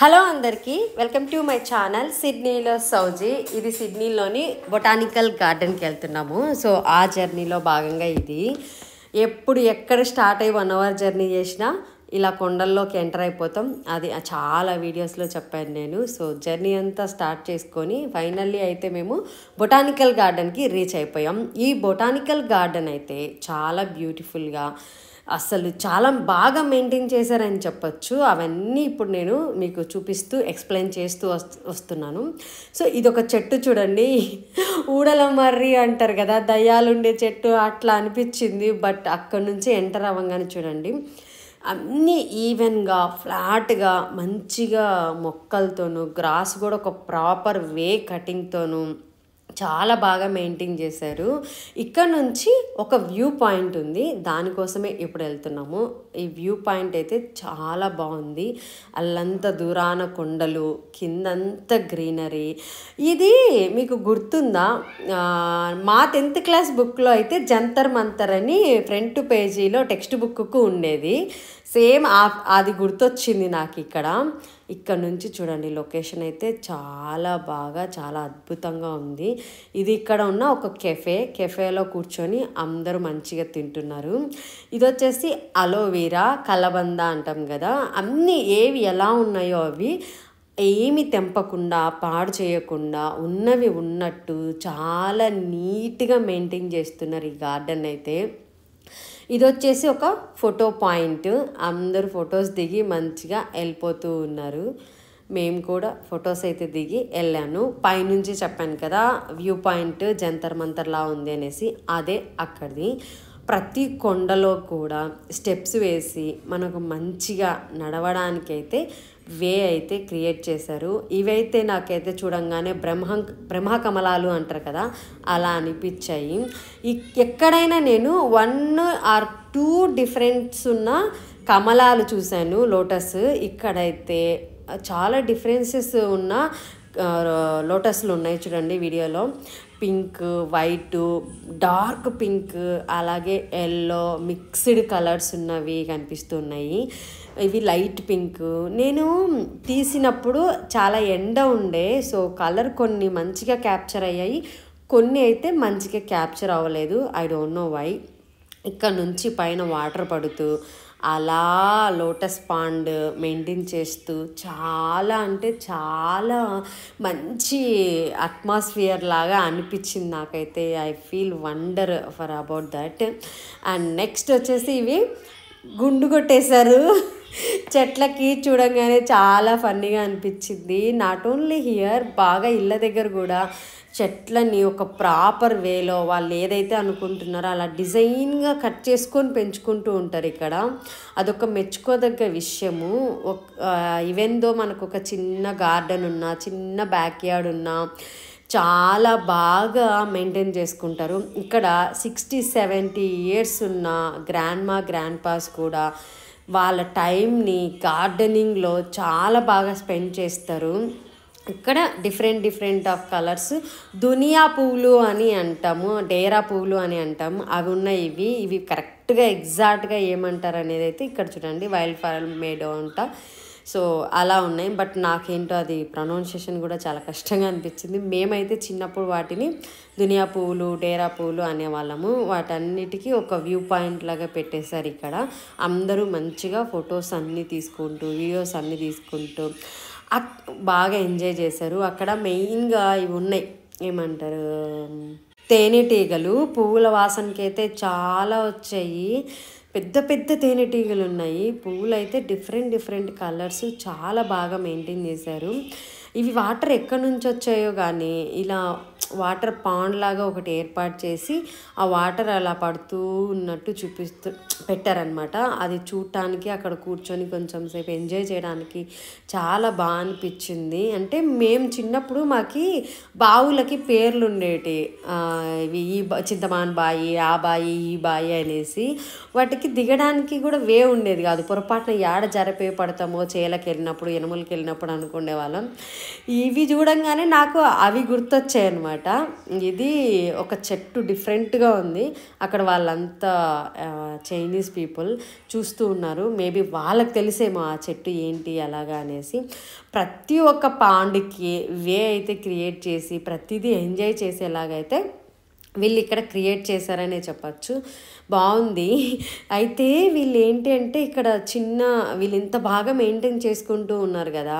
Hello అందరికీ welcome to my channel సిడ్నీలో సౌజీ. ఇది సిడ్నీలోని బొటానికల్ గార్డెన్కి వెళ్తున్నాము. సో ఆ జర్నీలో భాగంగా ఇది ఎక్కడ స్టార్ట్ అయ్యి 1 అవర్ జర్నీ చేసినా ఇలా కొండల్లోకి ఎంటర్ అయిపోతాం. అది చాలా వీడియోస్లో చెప్పాను నేను. సో జర్నీ అంతా స్టార్ట్ చేసుకొని ఫైనల్లీ అయితే మేము బొటానికల్ గార్డెన్కి రీచ్ అయిపోయాం. ఈ బొటానికల్ గార్డెన్ అయితే చాలా బ్యూటిఫుల్గా అసలు చాలా బాగా మెయింటైన్ చేశారని చెప్పచ్చు. అవన్నీ ఇప్పుడు నేను మీకు చూపిస్తూ ఎక్స్ప్లెయిన్ చేస్తూ వస్తున్నాను. సో ఇదొక చెట్టు చూడండి, ఊడల మర్రి అంటారు కదా, దయ్యాలుండే చెట్టు అట్లా అనిపించింది. బట్ అక్కడ నుంచి ఎంటర్ అవ్వగానే చూడండి అన్నీ ఈవెన్గా ఫ్లాట్గా మంచిగా మొక్కలతోనూ గ్రాస్ కూడా ఒక ప్రాపర్ వే కటింగ్తోనూ చాలా బాగా మెయింటైన్ చేశారు. ఇక్కడ నుంచి ఒక వ్యూ పాయింట్ ఉంది, దానికోసమే ఇప్పుడు వెళ్తున్నాము. ఈ వ్యూ పాయింట్ అయితే చాలా బాగుంది. అల్లంత దూరాన కొండలు, కిందంతా గ్రీనరీ. ఇది మీకు గుర్తుందా, మా 10th క్లాస్ బుక్లో అయితే జంతర్ మంతర్ అని ఫ్రంట్ పేజీలో టెక్స్ట్ బుక్కు ఉండేది. సేమ్ అది గుర్తొచ్చింది నాకు. ఇక్కడ నుంచి చూడండి లొకేషన్ అయితే చాలా బాగా చాలా అద్భుతంగా ఉంది. ఇది ఇక్కడ ఉన్న ఒక కెఫేలో కూర్చొని అందరూ మంచిగా తింటున్నారు. ఇది వచ్చేసి అలోవెరా కలబంద అంటాం కదా, అన్నీ ఏవి ఎలా ఉన్నాయో అవి ఏమి తెంపకుండా పాడు చేయకుండా ఉన్నవి ఉన్నట్టు చాలా నీట్గా మెయింటైన్ చేస్తున్నారు ఈ గార్డెన్ అయితే. ఇది వచ్చేసి ఒక ఫోటో పాయింట్, అందరూ ఫొటోస్ దిగి మంచిగా వెళ్ళిపోతూ ఉన్నారు. మేము కూడా ఫొటోస్ అయితే దిగి వెళ్ళాను. పైనుంచి చెప్పాను కదా వ్యూ పాయింట్ జంతర్ మంతర్లా ఉంది అనేసి, అదే అక్కడిది. ప్రతి కొండలో కూడా స్టెప్స్ వేసి మనకు మంచిగా నడవడానికైతే వే అయితే క్రియేట్ చేశారు. ఇవైతే నాకైతే చూడంగానే బ్రహ్మకమలాలు అంటారు కదా, అలా అనిపించాయి. ఎక్కడైనా నేను 1 or 2 డిఫరెన్స్ ఉన్న కమలాలు చూశాను, లోటస్. ఇక్కడైతే చాలా డిఫరెన్సెస్ ఉన్న లోటస్లు ఉన్నాయి చూడండి వీడియోలో. పింక్, వైట్, డార్క్ పింక్, అలాగే ఎల్లో మిక్స్డ్ కలర్స్ ఉన్నవి కనిపిస్తున్నాయి. ఇవి లైట్ పింక్. నేను తీసినప్పుడు చాలా ఎండ ఉండే, సో కలర్ కొన్ని మంచిగా క్యాప్చర్ అయ్యాయి, కొన్ని అయితే మంచిగా క్యాప్చర్ అవ్వలేదు. I don't know why. ఇక్కడ నుంచి పైన వాటర్ పడుతూ అలా లోటస్ పాండ్ మెయింటైన్ చేస్తూ చాలా అంటే చాలా మంచి అట్మాస్ఫియర్ లాగా అనిపించింది నాకైతే. I feel wonder for about that. And next వచ్చేసి ఇవి గుండు కొట్టేశారు చెట్లకి. చూడంగానే చాలా ఫన్నీగా అనిపించింది. నాట్ ఓన్లీ హియర్, బాగా ఇళ్ళ దగ్గర కూడా చెట్లని ఒక ప్రాపర్ వేలో వాళ్ళు ఏదైతే అనుకుంటున్నారో అలా డిజైన్గా కట్ చేసుకొని పెంచుకుంటూ ఉంటారు ఇక్కడ. అదొక మెచ్చుకోదగ్గ విషయము. ఈవెన్ దో మనకు ఒక చిన్న గార్డెన్ ఉన్నా, చిన్న బ్యాక్ యార్డ్ ఉన్నా చాలా బాగా మెయింటైన్ చేసుకుంటారు. ఇక్కడ 60-70 years ఉన్న గ్రాండ్ పాస్ కూడా వాళ్ళ టైంని గార్డెనింగ్లో చాలా బాగా స్పెండ్ చేస్తారు. ఇక్కడ డిఫరెంట్ ఆఫ్ కలర్స్ దునియా పువ్వులు అని అంటాము, డేరా పువ్వులు అని అంటాము, అవి ఉన్నాయి. ఇవి కరెక్ట్గా ఎగ్జాక్ట్గా ఏమంటారు అనేది అయితే ఇక్కడ చూడండి, వైల్డ్ ఫ్లవర్ మేడో అంట. సో అలా ఉన్నాయి. బట్ నాకేంటో అది ప్రొనౌన్సియేషన్ కూడా చాలా కష్టంగా అనిపించింది. మేమైతే చిన్నప్పుడు వాటిని దునియా పువ్వులు, డేరా పువ్వులు అనేవాళ్ళము. వాటన్నిటికీ ఒక వ్యూ పాయింట్ లాగా పెట్టేశారు ఇక్కడ. అందరూ మంచిగా ఫొటోస్ అన్నీ తీసుకుంటూ, వీడియోస్ అన్నీ తీసుకుంటూ బాగా ఎంజాయ్ చేశారు. అక్కడ మెయిన్గా ఇవి ఉన్నాయి, ఏమంటారు, తేనెటీగలు. పువ్వుల వాసనకి అయితే చాలా వచ్చాయి. పెద్ద తేనెటీగలు ఉన్నాయి. పువ్వులు అయితే డిఫరెంట్ కలర్స్ చాలా బాగా మెయింటైన్ చేశారు. ఇవి వాటర్ ఎక్కడి నుంచి వచ్చాయో కానీ ఇలా వాటర్ పాండ్ లాగా ఒకటి ఏర్పాటు చేసి ఆ వాటర్ అలా పడుతూ ఉన్నట్టు పెట్టారనమాట. అది చూడటానికి అక్కడ కూర్చొని కొంచెం సేపు ఎంజాయ్ చేయడానికి చాలా బాగా అనిపించింది. అంటే మేము చిన్నప్పుడు మాకి బావులకి పేర్లు ఉండేటి, ఇవి ఈ చింతమాన్ బాయి, ఆ బాయి, ఈ బాయి అనేసి. వాటికి దిగడానికి కూడా వే ఉండేది కాదు. పొరపాటున ఏడ జరిపే పడతామో చేలకి వెళ్ళినప్పుడు, ఎనుములకి వెళ్ళినప్పుడు అనుకునే వాళ్ళం. ఇవి చూడంగానే నాకు అవి గుర్తొచ్చాయి అనమాట. ఇది ఒక చెట్టు డిఫరెంట్గా ఉంది. అక్కడ వాళ్ళంతా చైనీస్ పీపుల్ చూస్తూ ఉన్నారు. మేబీ వాళ్ళకి తెలిసేమో ఆ చెట్టు ఏంటి అలాగా అనేసి. ప్రతి ఒక్క పాండ్కి వే అయితే క్రియేట్ చేసి ప్రతిదీ ఎంజాయ్ చేసేలాగైతే వీళ్ళు ఇక్కడ క్రియేట్ చేశారనే చెప్పచ్చు. బాగుంది. అయితే వీళ్ళు ఏంటి అంటే ఇక్కడ వీళ్ళు ఇంత బాగా మెయింటైన్ చేసుకుంటూ ఉన్నారు కదా.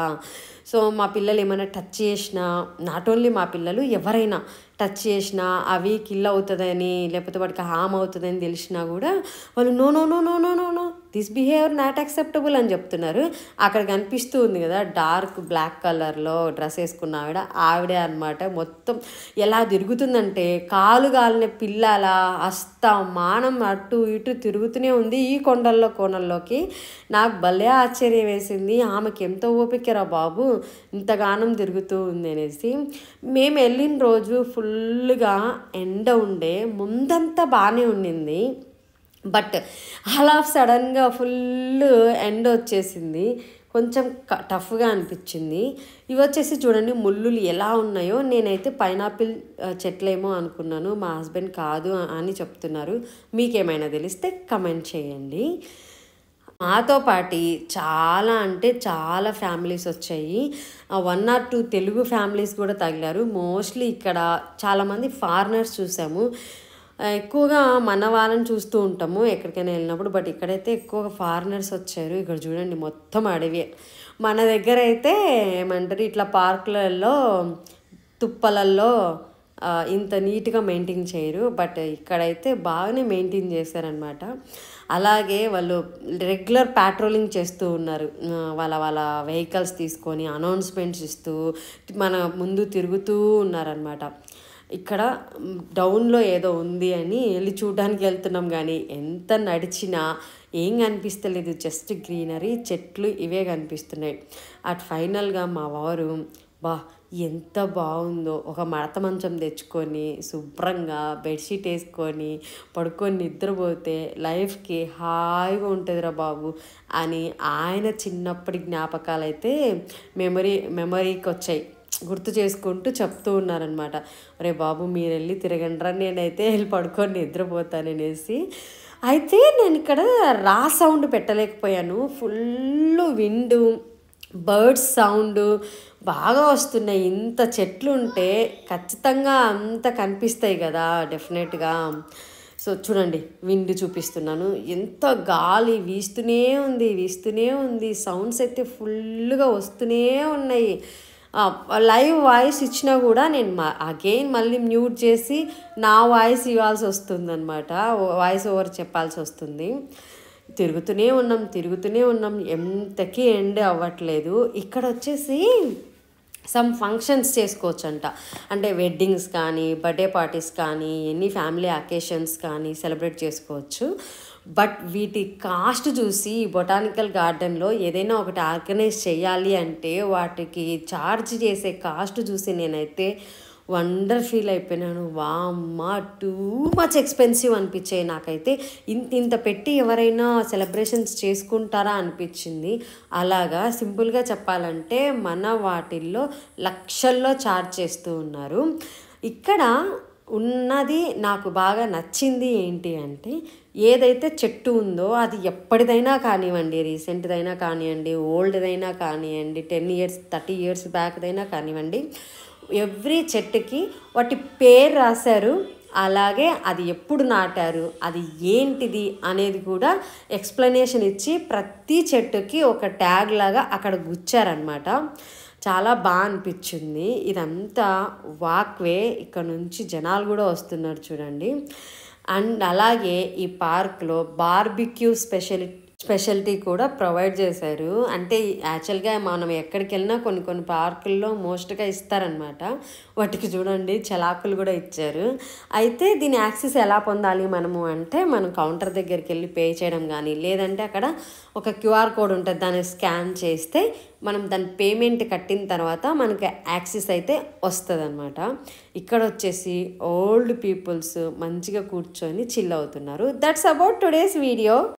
సో మా పిల్లలు ఏమైనా టచ్ చేసినా, నాట్ ఓన్లీ మా పిల్లలు, ఎవరైనా టచ్ చేసినా అవి కిల్ అవుతుందని లేకపోతే వాడికి హామ్ అవుతుందని తెలిసినా కూడా వాళ్ళు no no no no no no no this behaviour not acceptable అని చెప్తున్నారు. అక్కడ కనిపిస్తూ ఉంది కదా డార్క్ బ్లాక్ కలర్లో డ్రెస్ వేసుకున్న ఆవిడే అనమాట. మొత్తం ఎలా తిరుగుతుందంటే కాలు గాలిన పిల్లల మానం అటు ఇటు తిరుగుతూనే ఉంది ఈ కొండల్లో కోణల్లోకి. నాకు భలే ఆశ్చర్యం వేసింది. ఆమెకి ఎంత ఓపికరా బాబు ఇంతగానం తిరుగుతూ ఉంది అనేసి. మేము వెళ్ళిన రోజు ఫుల్గా ఎండ ఉండే, ముందంతా బాగానే ఉండింది. బట్ అలా సడన్గా ఫుల్ ఎండ వచ్చేసింది. కొంచెం టఫ్గా అనిపించింది. ఇవి వచ్చేసి చూడండి ముళ్ళులు ఎలా ఉన్నాయో. నేనైతే పైనాపిల్ చెట్లేమో అనుకున్నాను, మా హస్బెండ్ కాదు అని చెప్తున్నారు. మీకేమైనా తెలిస్తే కమెంట్ చేయండి. మాతో పాటు చాలా అంటే చాలా ఫ్యామిలీస్ వచ్చాయి. 1 or 2 తెలుగు ఫ్యామిలీస్ కూడా తగిలారు. మోస్ట్లీ ఇక్కడ చాలామంది ఫారినర్స్ చూసాము. ఎక్కువగా మన వాళ్ళని చూస్తూ ఉంటాము ఎక్కడికైనా వెళ్ళినప్పుడు. బట్ ఇక్కడైతే ఎక్కువగా ఫారినర్స్ వచ్చారు. ఇక్కడ చూడండి మొత్తం అడవి. మన దగ్గర అయితే ఏమంటారు ఇట్లా పార్కులలో తుప్పలల్లో ఇంత నీట్గా మెయింటైన్ చేయరు. బట్ ఇక్కడైతే బాగానే మెయింటైన్ చేశారనమాట. అలాగే వాళ్ళు రెగ్యులర్ ప్యాట్రోలింగ్ చేస్తూ ఉన్నారు. వాళ్ళ వెహికల్స్ తీసుకొని అనౌన్స్మెంట్స్ ఇస్తూ మన ముందు తిరుగుతూ ఉన్నారనమాట. ఇక్కడ డౌన్లో ఏదో ఉంది అని వెళ్ళి చూడడానికి వెళ్తున్నాం, కానీ ఎంత నడిచినా ఏం కనిపిస్తలేదు. జస్ట్ గ్రీనరీ, చెట్లు ఇవే కనిపిస్తున్నాయి. అటు ఫైనల్గా మా వారు ఎంత బాగుందో, ఒక మడత మంచం తెచ్చుకొని శుభ్రంగా బెడ్షీట్ వేసుకొని పడుకొని నిద్రపోతే లైఫ్కి హాయిగా ఉంటుందిరా బాబు అని ఆయన చిన్నప్పటి జ్ఞాపకాలు అయితే మెమరీకి వచ్చాయి. గుర్తు చేసుకుంటూ చెప్తూ ఉన్నారనమాట. రే బాబు మీరు వెళ్ళి తిరగండ్రా, నేనైతే వెళ్ళి పడుకొని నిద్రపోతాననేసి. అయితే నేను ఇక్కడ సౌండ్ పెట్టలేకపోయాను. ఫుల్ విండు, బర్డ్స్ సౌండ్ బాగా వస్తున్నాయి. ఇంత చెట్లు ఉంటే ఖచ్చితంగా అంత కనిపిస్తాయి కదా డెఫినెట్గా. సో చూడండి విండ్ చూపిస్తున్నాను. ఎంత గాలి వీస్తూనే ఉంది. సౌండ్స్ అయితే ఫుల్గా వస్తూనే ఉన్నాయి. లైవ్ వాయిస్ ఇచ్చినా కూడా నేను అగైన్ మళ్ళీ మ్యూట్ చేసి నా వాయిస్ ఇవ్వాల్సి వస్తుంది అనమాట. వాయిస్ ఓవర్ చెప్పాల్సి వస్తుంది. తిరుగుతూనే ఉన్నాం. ఎంతకీ ఎండ్ అవ్వట్లేదు. ఇక్కడ వచ్చేసి సమ్ ఫంక్షన్స్ చేసుకోవచ్చు అంట. అంటే వెడ్డింగ్స్ కానీ, బర్త్డే పార్టీస్ కానీ, ఎనీ ఫ్యామిలీ అకేషన్స్ కానీ సెలబ్రేట్ చేసుకోవచ్చు. బట్ వీటి కాస్ట్ చూసి బొటానికల్ గార్డెన్లో ఏదైనా ఒకటి ఆర్గనైజ్ చేయాలి అంటే వాటికి ఛార్జ్ చేసే కాస్ట్ చూసి నేనైతే ఫీల్ అయిపోయినాను. వామ్మ టూ మచ్ ఎక్స్పెన్సివ్ అనిపించాయి నాకైతే. ఇంత పెట్టి ఎవరైనా సెలబ్రేషన్స్ చేసుకుంటారా అనిపించింది. అలాగా సింపుల్గా చెప్పాలంటే మన వాటిల్లో లక్షల్లో ఛార్జ్ చేస్తూ ఉన్నారు. ఇక్కడ ఉన్నది నాకు బాగా నచ్చింది ఏంటి అంటే, ఏదైతే చెట్టు ఉందో అది ఎప్పటిదైనా కానివ్వండి, రీసెంట్దైనా కానివ్వండి, ఓల్డ్దైనా కానివ్వండి, 10 years 30 years బ్యాక్దైనా కానివ్వండి, ఎవ్రీ చెట్టుకి వాటి పేరు రాశారు. అలాగే అది ఎప్పుడు నాటారు, అది ఏంటిది అనేది కూడా ఎక్స్ప్లెనేషన్ ఇచ్చి ప్రతి చెట్టుకి ఒక ట్యాగ్ లాగా అక్కడ గుచ్చారనమాట. చాలా బాగా అనిపించింది. ఇదంతా వాక్వే, ఇక్కడ నుంచి జనాలు కూడా వస్తున్నారు చూడండి. అండ్ అలాగే ఈ పార్క్లో బార్బిక్యూ స్పెషాలిటీ కూడా ప్రొవైడ్ చేశారు. అంటే యాక్చువల్గా మనం ఎక్కడికి వెళ్ళినా కొన్ని పార్కుల్లో మోస్ట్గా ఇస్తారనమాట. వాటికి చూడండి చలాకులు కూడా ఇచ్చారు. అయితే దీని యాక్సెస్ ఎలా పొందాలి మనము అంటే, మనం కౌంటర్ దగ్గరికి వెళ్ళి పే చేయడం కానీ, లేదంటే అక్కడ ఒక QR కోడ్ ఉంటుంది, దాన్ని స్కాన్ చేస్తే మనం దాని పేమెంట్ కట్టిన తర్వాత మనకి యాక్సెస్ అయితే వస్తుంది అనమాట. ఇక్కడ వచ్చేసి ఓల్డ్ పీపుల్స్ మంచిగా కూర్చొని చిల్ అవుతున్నారు. That's about today's video.